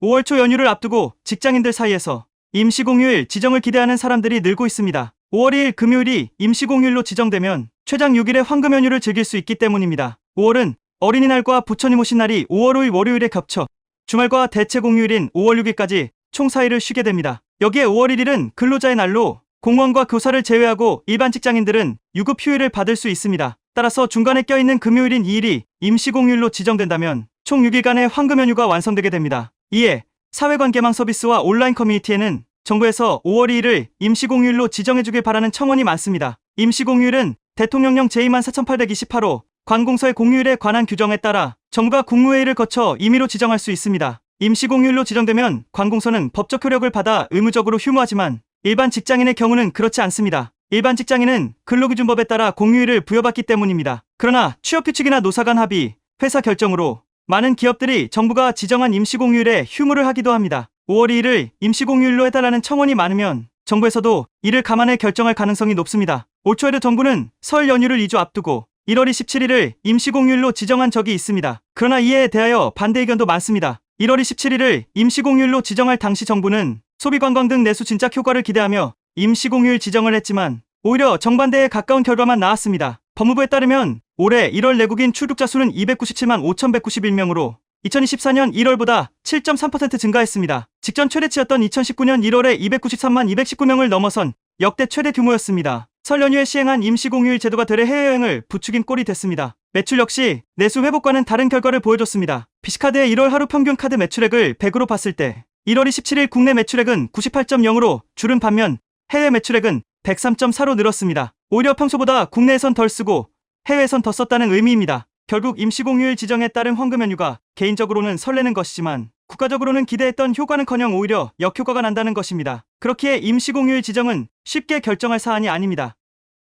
5월 초 연휴를 앞두고 직장인들 사이에서 임시공휴일 지정을 기대하는 사람들이 늘고 있습니다. 5월 2일 금요일이 임시공휴일로 지정되면 최장 6일의 황금 연휴를 즐길 수 있기 때문입니다. 5월은 어린이날과 부처님 오신 날이 5월 5일 월요일에 겹쳐 주말과 대체 공휴일인 5월 6일까지 총 4일을 쉬게 됩니다. 여기에 5월 1일은 근로자의 날로 공무원과 교사를 제외하고 일반 직장인들은 유급 휴일을 받을 수 있습니다. 따라서 중간에 껴있는 금요일인 2일이 임시공휴일로 지정된다면 총 6일간의 황금 연휴가 완성되게 됩니다. 이에 사회관계망 서비스와 온라인 커뮤니티에는 정부에서 5월 2일을 임시공휴일로 지정해주길 바라는 청원이 많습니다. 임시공휴일은 대통령령 제2만 4828호 관공서의 공휴일에 관한 규정에 따라 정부가 국무회의를 거쳐 임의로 지정할 수 있습니다. 임시공휴일로 지정되면 관공서는 법적 효력을 받아 의무적으로 휴무하지만 일반 직장인의 경우는 그렇지 않습니다. 일반 직장인은 근로기준법에 따라 공휴일을 부여받기 때문입니다. 그러나 취업규칙이나 노사간 합의, 회사 결정으로 많은 기업들이 정부가 지정한 임시공휴일에 휴무를 하기도 합니다. 5월 2일을 임시공휴일로 해달라는 청원이 많으면 정부에서도 이를 감안해 결정할 가능성이 높습니다. 올 초에도 정부는 설 연휴를 2주 앞두고 1월 27일을 임시공휴일로 지정한 적이 있습니다. 그러나 이에 대하여 반대 의견도 많습니다. 1월 27일을 임시공휴일로 지정할 당시 정부는 소비관광 등 내수 진작 효과를 기대하며 임시공휴일 지정을 했지만 오히려 정반대에 가까운 결과만 나왔습니다. 법무부에 따르면 올해 1월 내국인 출국자 수는 297만 5,191명으로 2024년 1월보다 7.3% 증가했습니다. 직전 최대치였던 2019년 1월에 293만 219명을 넘어선 역대 최대 규모였습니다. 설 연휴에 시행한 임시공휴일 제도가 되레 해외여행을 부추긴 꼴이 됐습니다. 매출 역시 내수 회복과는 다른 결과를 보여줬습니다. 비씨카드의 1월 하루 평균 카드 매출액을 100으로 봤을 때 1월 27일 국내 매출액은 98.0으로 줄은 반면 해외 매출액은 103.4로 늘었습니다. 오히려 평소보다 국내에선 덜 쓰고 해외에선 더 썼다는 의미입니다. 결국 임시공휴일 지정에 따른 황금 연휴가 개인적으로는 설레는 것이지만 국가적으로는 기대했던 효과는커녕 오히려 역효과가 난다는 것입니다. 그렇기에 임시공휴일 지정은 쉽게 결정할 사안이 아닙니다.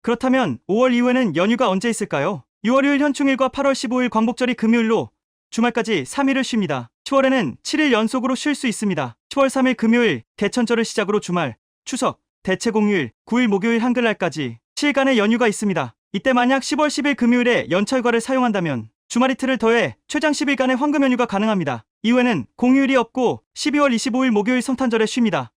그렇다면 5월 이후에는 연휴가 언제 있을까요? 6월 6일 현충일과 8월 15일 광복절이 금요일로 주말까지 3일을 쉽니다. 10월에는 7일 연속으로 쉴 수 있습니다. 10월 3일 금요일 개천절을 시작으로 주말, 추석, 대체 공휴일, 9일 목요일 한글날까지 7일간의 연휴가 있습니다. 이때 만약 10월 10일 금요일에 연철과를 사용한다면 주말 이틀을 더해 최장 10일간의 황금 연휴가 가능합니다. 이후에는 공휴일이 없고 12월 25일 목요일 성탄절에 쉽니다.